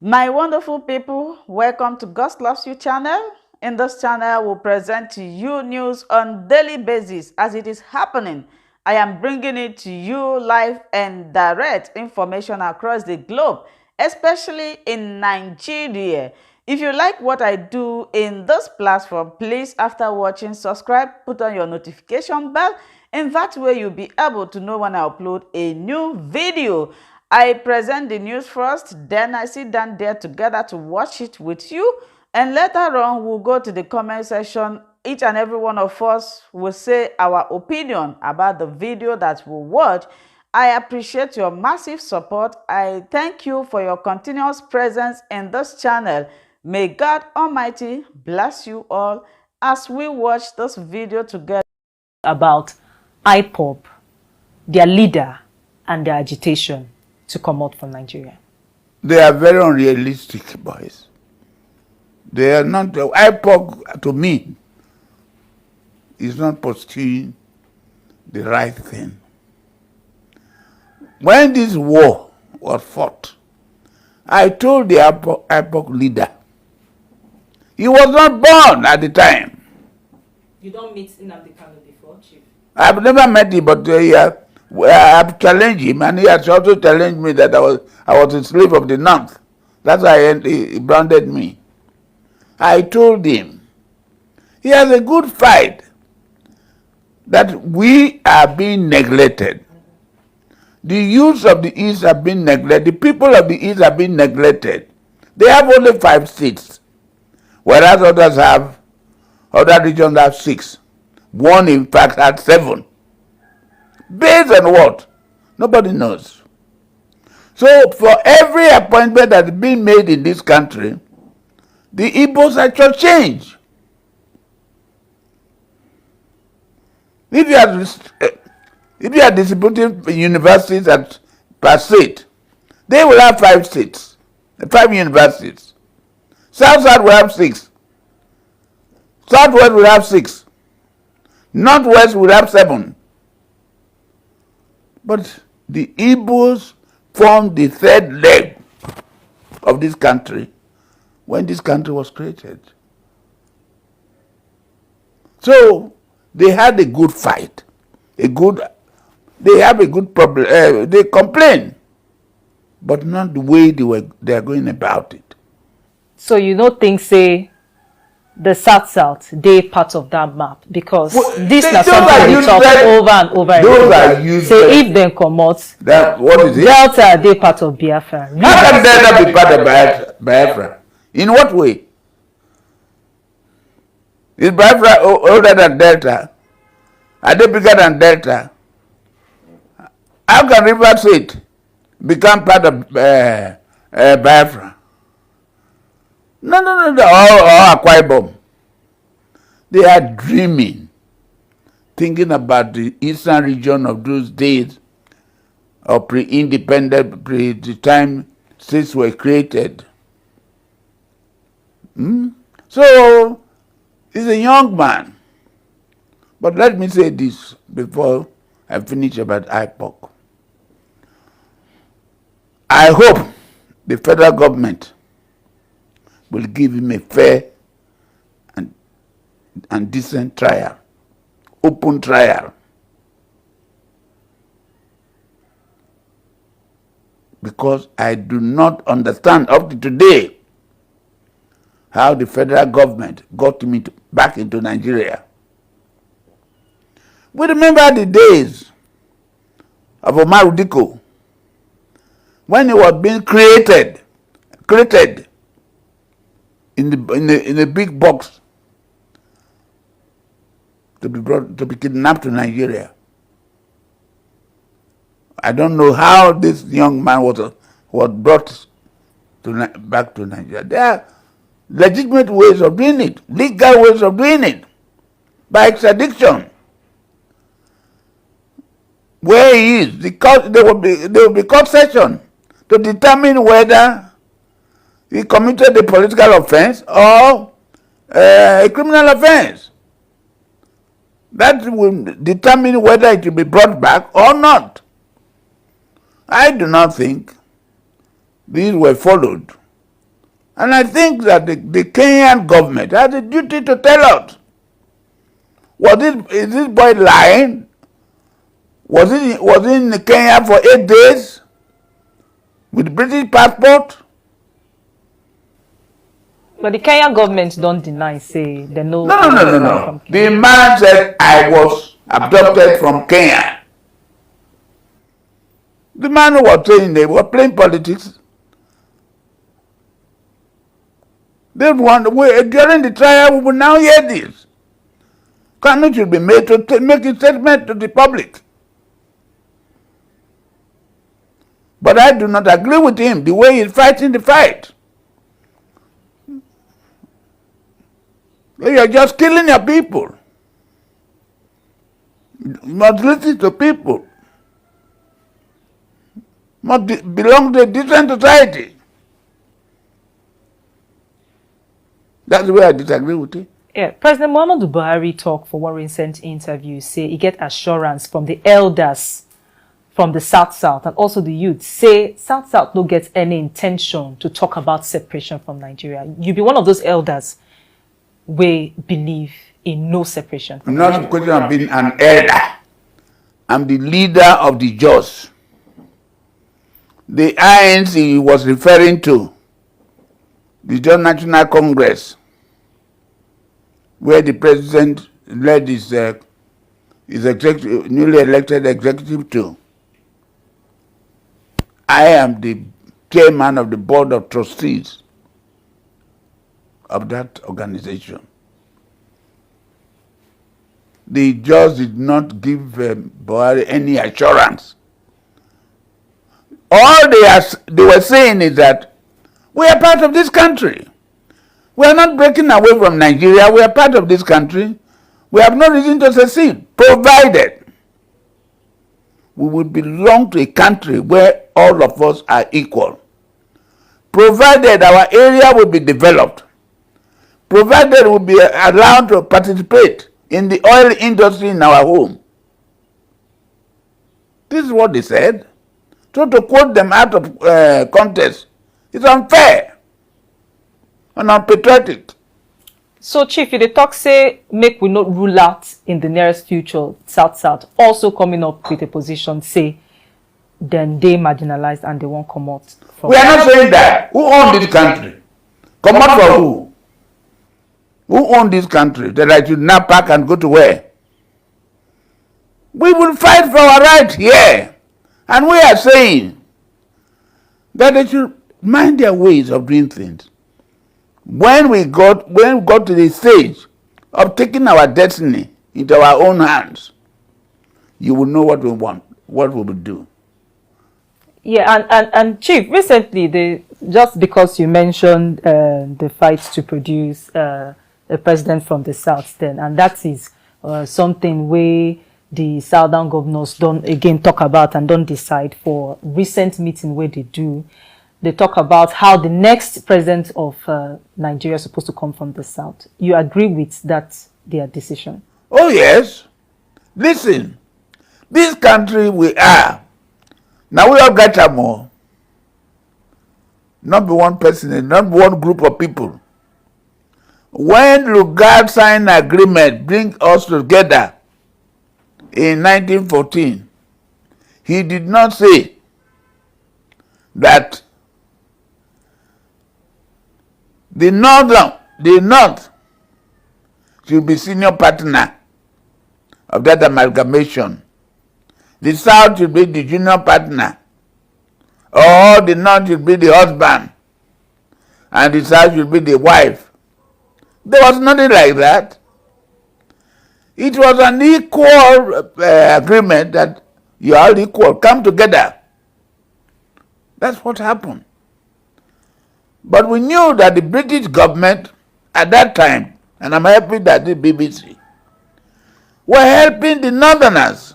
My wonderful people, welcome to God Loves You channel. In this channel, we'll present to you news on daily basis as it is happening. I am bringing it to you live and direct information across the globe, especially in Nigeria. If you like what I do in this platform, please, after watching, subscribe, put on your notification bell. In that way, you'll be able to know when I upload a new video. I present the news first, then I sit down there together to watch it with you, and later on we'll go to the comment section. Each and every one of us will say our opinion about the video that we watch. I appreciate your massive support. I thank you for your continuous presence in this channel. May God Almighty bless you all as we watch this video together. About IPOB, their leader, and their agitation to come out from Nigeria. They are very unrealistic boys. They are not. IPOB, to me, is not pursuing the right thing. When this war was fought, I told the IPOB leader, he was not born at the time. You don't meet Nnamdi Kanu before, Chief? I've never met him, but I've challenged him, and he has also challenged me that I was a slave of the North. That's why he branded me. I told him, he has a good fight, that we are being neglected. The youths of the East have been neglected. The people of the East have been neglected. They have only 5 seats, whereas other regions have 6. One, in fact, had 7. Based on what? Nobody knows. So for every appointment that's been made in this country, the Igbos actually change. If you are distributing universities at per seat, they will have 5 seats, 5 universities. South will have 6. Southwest will have 6. Northwest will have 7. But the Igbos formed the third leg of this country when this country was created. So they had a good fight, they have a good problem. They complain, but not the way they are going about it. So you don't think, say, the South, they part of that map? Because this is something we talk over and over again. Say if they come out, that, what is it? Delta, they part of Biafran. How can Delta be part of Biafra? In what way? Is Biafra older than Delta? Are they bigger than Delta? How can River State become part of Biafra? No, all Akwa Ibom. They are dreaming, thinking about the eastern region of those days, of pre-independent, the time states were created. So, he's a young man. But let me say this before I finish about IPOB. I hope the federal government will give him a fair and decent trial, open trial. Because I do not understand up to today how the federal government got me back into Nigeria. We remember the days of Omar Diko, when he was being created in a big box to be kidnapped to Nigeria. I don't know how this young man was brought back to Nigeria. There are legitimate ways of doing it, legal ways of doing it, by extradition. Where he is, there will be court session to determine whether he committed a political offense or a criminal offense. That will determine whether it will be brought back or not. I do not think these were followed And I think that the Kenyan government has a duty to tell us, is this boy lying? Was he in Kenya for 8 days with British passport? But the Kenyan government don't deny, say they know. No. The man said, I was abducted from Kenya. The man who was saying they were playing politics. During the trial, we will now hear this. Kanu should be made to make a statement to the public. But I do not agree with him, the way he's fighting the fight. You are just killing your people. You must listen to people. You must belong to a different society. That's the way I disagree with it. Yeah, President Muhammadu Buhari talk for one recent interview, say he get assurance from the elders from the South and also the youth, say South no get any intention to talk about separation from Nigeria. You be one of those elders we believe in no separation. I'm not a question of being an elder. I'm the leader of the JOS. The INC he was referring to, the Joint National Congress, where the president led his newly elected executive to. I am the chairman of the board of trustees of that organization. The judge did not give Buhari any assurance. All they were saying is that we are part of this country. We are not breaking away from Nigeria. We are part of this country. We have no reason to secede, provided we would belong to a country where all of us are equal. Provided our area will be developed. Provided we will be allowed to participate in the oil industry in our home. This is what they said. So to quote them out of context is unfair and unpatriotic. So, Chief, if the talk say make we not rule out in the nearest future, South also coming up with a position, say, then they marginalized and they won't come out. We are not saying that. Who owns this country? Come out for who? Who owns this country? That I should now pack and go to where? We will fight for our right here. And we are saying that they should mind their ways of doing things. When we got to the stage of taking our destiny into our own hands, you will know what we want, what we will do. Yeah, and Chief, recently, just because you mentioned the fight to produce a president from the South, then, and that is something where the Southern governors don't again talk about and don't decide for recent meeting where they do. They talk about how the next president of Nigeria is supposed to come from the South. You agree with that, their decision? Oh, yes. Listen, this country we are, now we all got more. Not be one person, not one group of people. When Lugard signed an agreement, bring us together in 1914, he did not say that the North should be senior partner of that amalgamation. The South should be the junior partner. Or the North should be the husband. And the South should be the wife. There was nothing like that. It was an equal agreement that you are all equal. Come together. That's what happened. But we knew that the British government at that time, and I'm happy that the BBC, were helping the Northerners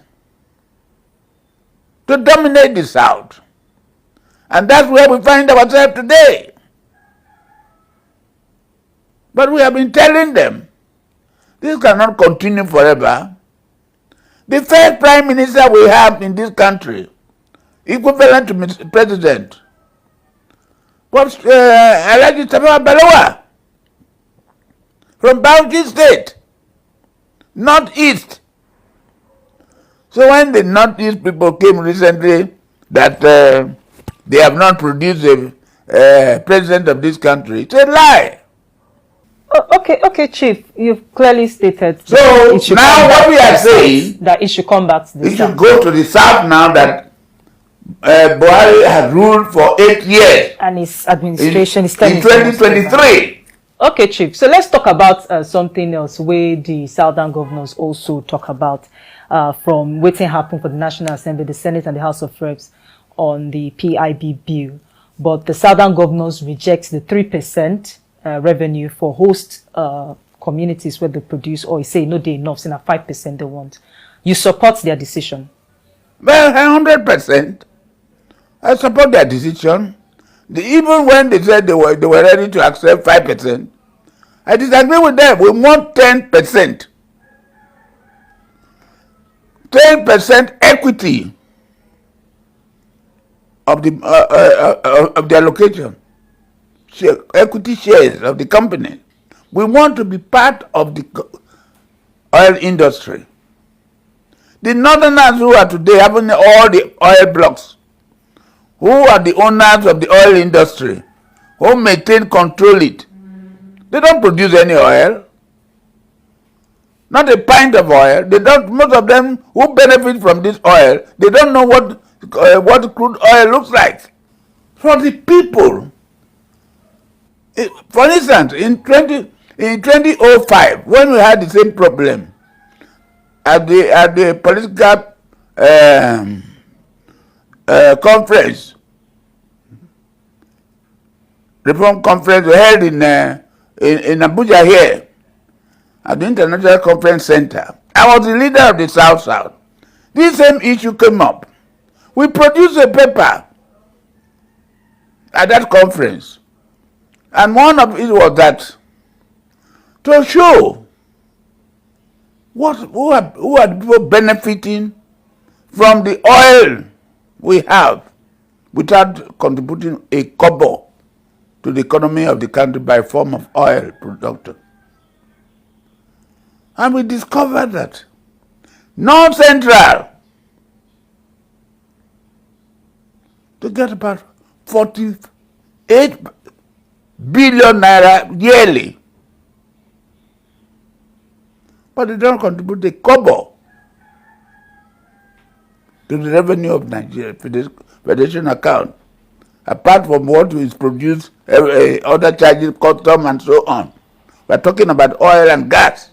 to dominate the South. And that's where we find ourselves today. But we have been telling them, this cannot continue forever. The first prime minister we have in this country, equivalent to Mr. President, was Alhaji Tafawa Balewa from Bauchi State, Northeast. So when the Northeast people came recently that they have not produced a president of this country, it's a lie. Okay, Chief. You've clearly stated. So now what we are saying, that it should come back to the it South. should go to the South now that Buhari has ruled for 8 years. And his administration is in 2023. Okay, Chief. So let's talk about something else where the Southern governors also talk about from waiting happen for the National Assembly, the Senate and the House of Reps on the PIB bill. But the Southern governors reject the 3% revenue for host communities where they produce oil. Say no, they enough, saying 5% they want. You support their decision? Well, 100%. I support their decision. Even when they said they were ready to accept 5%, I disagree with them. We want 10%. 10% equity of the allocation. Equity shares of the company. We want to be part of the oil industry. The northerners who are today having all the oil blocks, who are the owners of the oil industry, who maintain, control it, they don't produce any oil. Not a pint of oil. They don't. Most of them who benefit from this oil, they don't know what crude oil looks like. For the people, for instance, in 2005, when we had the same problem at the political conference, reform conference held in Abuja here at the International Conference Center. I was the leader of the South. This same issue came up. We produced a paper at that conference, and one of it was that to show who are the people benefiting from the oil we have without contributing a kobo to the economy of the country by form of oil production. And we discovered that North Central, they get about 48 billion naira yearly, but they don't contribute a kobo to the revenue of Nigeria Federation account, apart from what is produced, other charges, custom, and so on. We're talking about oil and gas.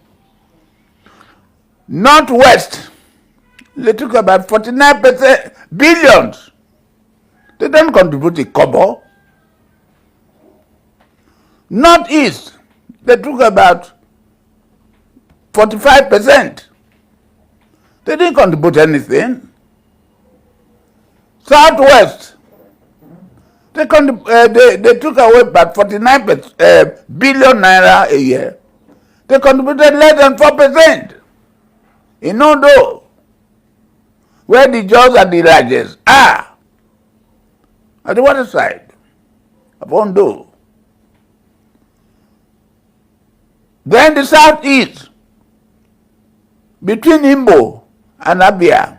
Northwest, they took about 49% billions. They don't contribute a kobo. Northeast, they took about 45%. They didn't contribute anything. Southwest, they took away about 49 billion naira a year. They contributed less than 4%. In Ondo, where the jaws and the largest are, at the water side of Ondo. Then the southeast, between Imbo and Abia,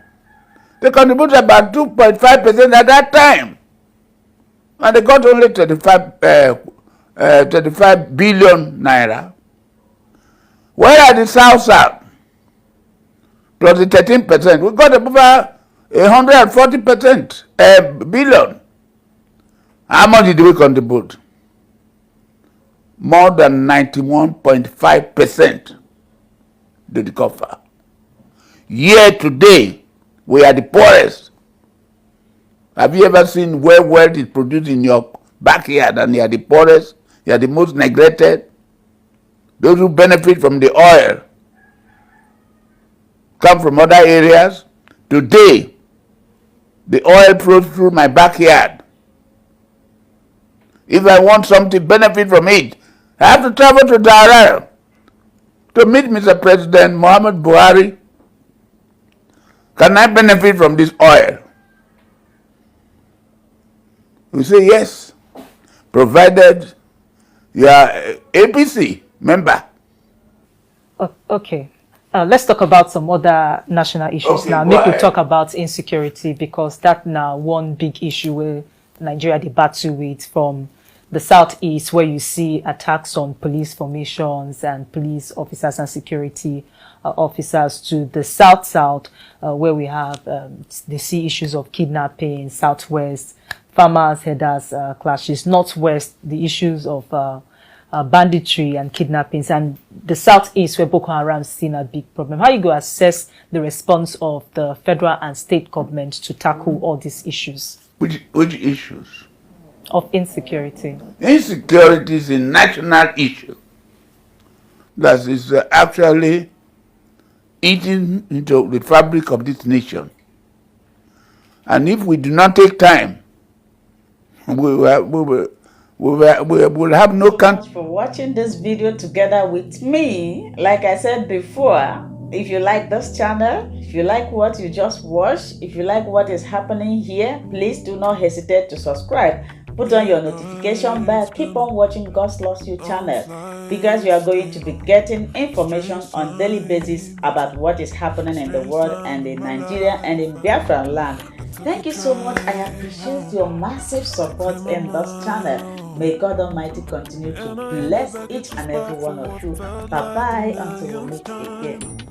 they contributed about 2.5% at that time. And they got only 35 billion naira. Where at the south, plus the 13%, we got about 140% billion. How much did we contribute? More than 91.5% to the coffer. Year today, we are the poorest. Have you ever seen where wealth is produced in your backyard and you are the poorest? You are the most neglected. Those who benefit from the oil come from other areas. Today, the oil flows through my backyard. If I want something benefit from it, I have to travel to Dar to meet Mr. President Muhammad Buhari. Can I benefit from this oil? We say yes. provided you are APC member. Okay. Let's talk about some other national issues Okay, now. go Make we ahead. talk about insecurity, because that now one big issue where Nigeria they battle with, from the southeast, where you see attacks on police formations and police officers and security officers, to the south, where we have they see issues of kidnapping, southwest farmers headers clashes, northwest the issues of banditry and kidnappings, and the southeast where Boko Haram seen a big problem. How you go assess the response of the federal and state government to tackle all these issues Which issues? of insecurity? Insecurity is a national issue that is actually eating into the fabric of this nation. And if we do not take time, we will have no Thank you for watching this video together with me. Like I said before, if you like this channel, if you like what you just watched, if you like what is happening here, please do not hesitate to subscribe. Put on your notification bell. Keep on watching God Loves You channel, because you are going to be getting information on daily basis about what is happening in the world and in Nigeria and in Biafran land. Thank you so much. I appreciate your massive support in this channel. May God Almighty continue to bless each and every one of you. Bye-bye until we meet again.